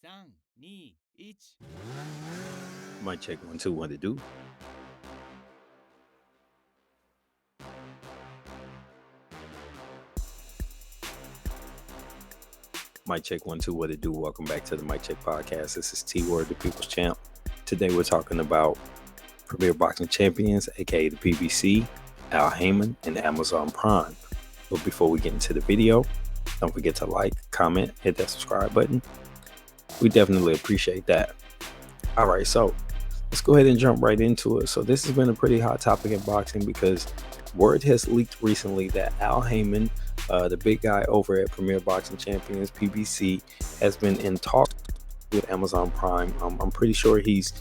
3、2、1。Mic check 1 2, what it do? Mic check 1 2, what it do? Welcome back to the Mic Check Podcast. This is T Word, the People's Champ. Today we're talking about Premier Boxing Champions, aka the PVC, Al Haymon, and Amazon Prime. But before we get into the video, don't forget to like, comment, hit that subscribe button. We definitely appreciate that. All right, so let's go ahead and jump right into it. So this has been a pretty hot topic in boxing because word has leaked recently that Al Haymon, the big guy over at Premier Boxing Champions, PBC, has been in talks with Amazon Prime. I'm pretty sure he's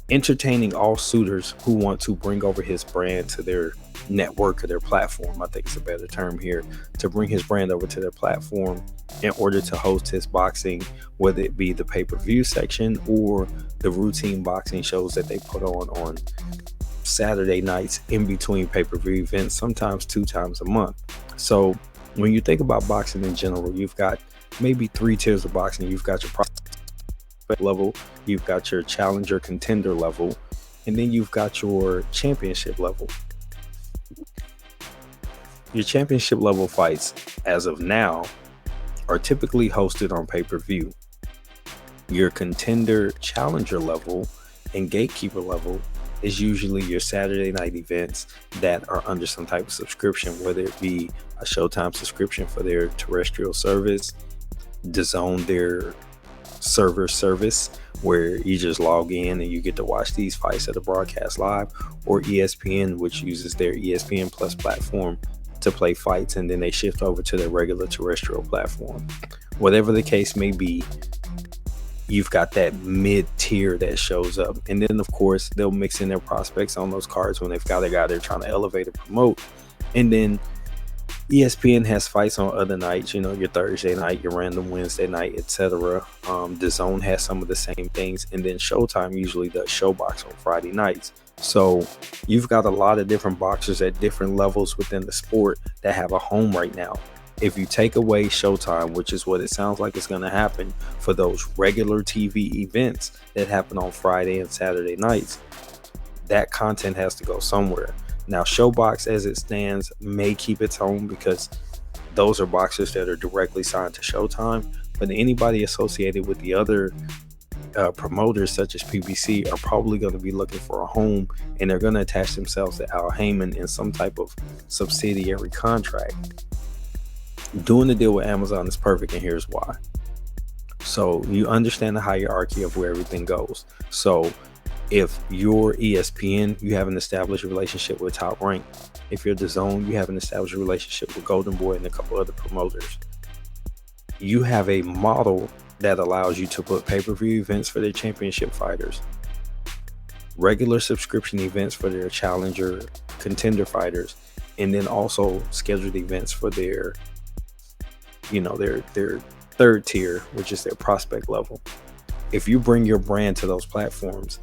entertaining all suitors who want to bring over his brand to their network or their platform. I think it's a better term here, to bring his brand over to their platform in order to host his boxing, whether it be the pay-per-view section or the routine boxing shows that they put on Saturday nights in between pay-per-view events, sometimes 2 times a month. So when you think about boxing in general, you've got maybe 3 tiers of boxing. You've got your prospect level, you've got your challenger contender level, and then you've got your championship level. Your championship level fights, as of now, are typically hosted on pay-per-view. Your contender challenger level and gatekeeper level is usually your Saturday night events that are under some type of subscription, whether it be a Showtime subscription for their terrestrial service, DAZN their server service, where you just log in and you get to watch these fights at the broadcast live, or ESPN, which uses their ESPN Plus platform to play fights, and then they shift over to their regular terrestrial platform. Whatever the case may be, you've got that mid-tier that shows up. And then, of course, they'll mix in their prospects on those cards when they've got a guy they're trying to elevate or promote. And then ESPN has fights on other nights, your Thursday night, your random Wednesday night, etc. DAZN has some of the same things. And then Showtime usually does Showbox on Friday nights. So you've got a lot of different boxers at different levels within the sport that have a home right now. If you take away Showtime, which is what it sounds like is going to happen for those regular TV events that happen on Friday and Saturday nights, that content has to go somewhere. Now, Showbox as it stands may keep its home because those are boxers that are directly signed to Showtime, but anybody associated with the other promoters such as PVC are probably going to be looking for a home, and they're going to attach themselves to Al Haymon in some type of subsidiary contract. Doing the deal with Amazon is perfect, and here's why. So you understand the hierarchy of where everything goes. So if you're ESPN, you have an established relationship with Top Rank. If you're DAZN, you have an established relationship with Golden Boy and a couple other promoters. You have a model that allows you to put pay-per-view events for their championship fighters, regular subscription events for their challenger contender fighters, and then also scheduled events for their third tier, which is their prospect level. If you bring your brand to those platforms,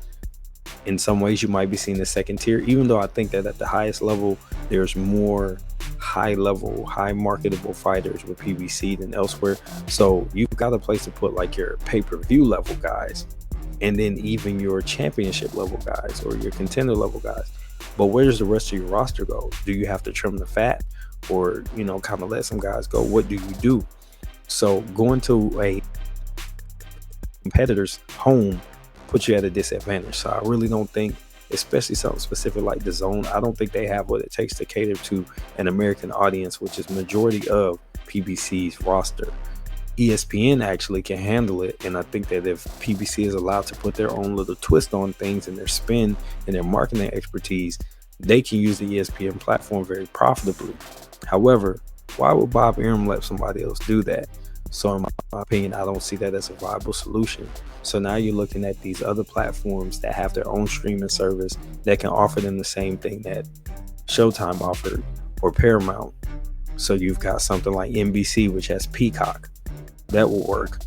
in some ways you might be seeing the second tier, even though I think that at the highest level there's more high level, high marketable fighters with PVC than elsewhere. So you've got a place to put like your pay-per-view level guys, and then even your championship level guys or your contender level guys. But where does the rest of your roster go? Do you have to trim the fat, or kind of let some guys go? What do you do? So going to a competitor's home puts you at a disadvantage. So I really don't think, especially something specific like DAZN, I don't think they have what it takes to cater to an American audience, which is majority of PBC's roster. ESPN actually can handle it, and I think that if PBC is allowed to put their own little twist on things and their spin and their marketing expertise, they can use the ESPN platform very profitably. However, why would Bob Arum let somebody else do that? So in my opinion, I don't see that as a viable solution. So now you're looking at these other platforms that have their own streaming service that can offer them the same thing that Showtime offered, or Paramount. So you've got something like NBC, which has Peacock. That will work.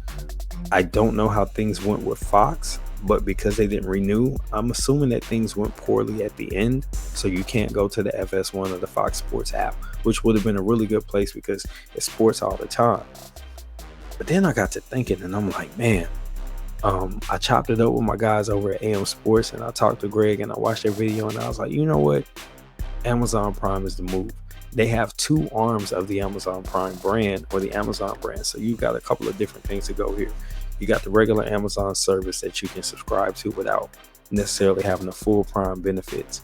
I don't know how things went with Fox, but because they didn't renew, I'm assuming that things went poorly at the end. So you can't go to the FS1 or the Fox Sports app, which would have been a really good place because it's sports all the time. But then I got to thinking, and I'm like, man, I chopped it up with my guys over at AM Sports, and I talked to Greg and I watched their video, and I was like, you know what? Amazon Prime is the move. They have two arms of the Amazon Prime brand, or the Amazon brand. So you've got a couple of different things to go here. You got the regular Amazon service that you can subscribe to without necessarily having the full Prime benefits.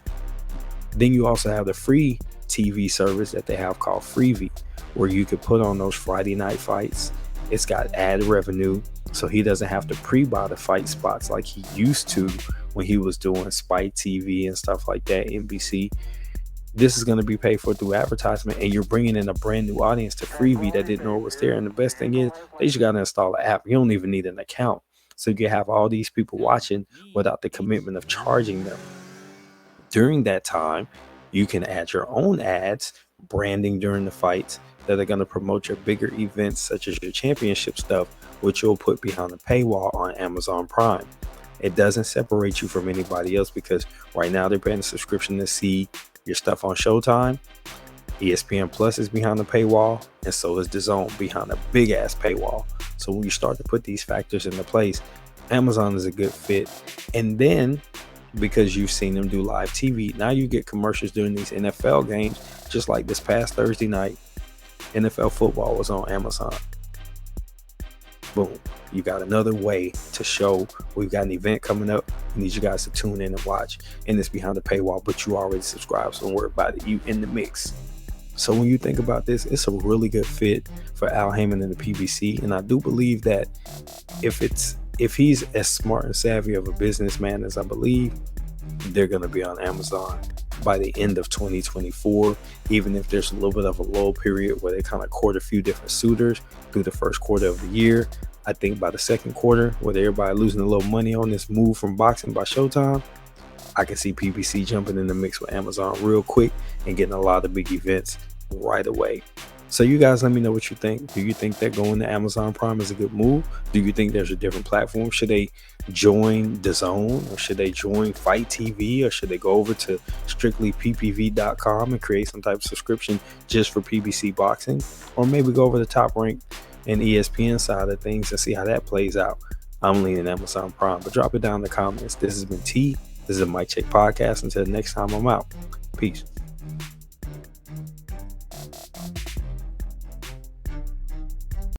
Then you also have the free TV service that they have called Freevee, where you could put on those Friday night fights. It's got ad revenue, so he doesn't have to pre-buy the fight spots like he used to when he was doing Spike TV and stuff like that, NBC. This is going to be paid for through advertisement, and you're bringing in a brand new audience to Freevee that didn't know it was there. And the best thing is, they just got to install an app. You don't even need an account. So you can have all these people watching without the commitment of charging them. During that time, you can add your own ads, branding during the fights that are going to promote your bigger events, such as your championship stuff, which you'll put behind the paywall on Amazon Prime. It doesn't separate you from anybody else, because right now they're paying a subscription to see your stuff on Showtime. ESPN Plus is behind the paywall, and so is DAZN behind a big ass paywall. So when you start to put these factors into place, Amazon is a good fit. And then, because you've seen them do live TV, now you get commercials during these NFL games. Just like this past Thursday night, NFL football was on Amazon. Boom. You got another way to show we've got an event coming up. We need you guys to tune in and watch. And it's behind the paywall, but you already subscribed, so don't worry about it. You in the mix. So when you think about this, it's a really good fit for Al Haymon and the PVC. And I do believe that if he's as smart and savvy of a businessman as I believe, they're going to be on Amazon by the end of 2024, even if there's a little bit of a lull period where they kind of court a few different suitors through the first quarter of the year. I think by the second quarter, with everybody losing a little money on this move from boxing by Showtime, I can see PBC jumping in the mix with Amazon real quick and getting a lot of big events right away. So you guys let me know what you think. Do you think that going to Amazon Prime is a good move? Do you think there's a different platform? Should they join DAZN, or should they join Fight TV, or should they go over to strictly ppv.com and create some type of subscription just for PBC boxing? Or maybe go over the Top Rank and ESPN side of things and see how that plays out. I'm leaning Amazon Prime, but drop it down in the comments. This has been T. This is a Mic Check Podcast. Until next time, I'm out. Peace.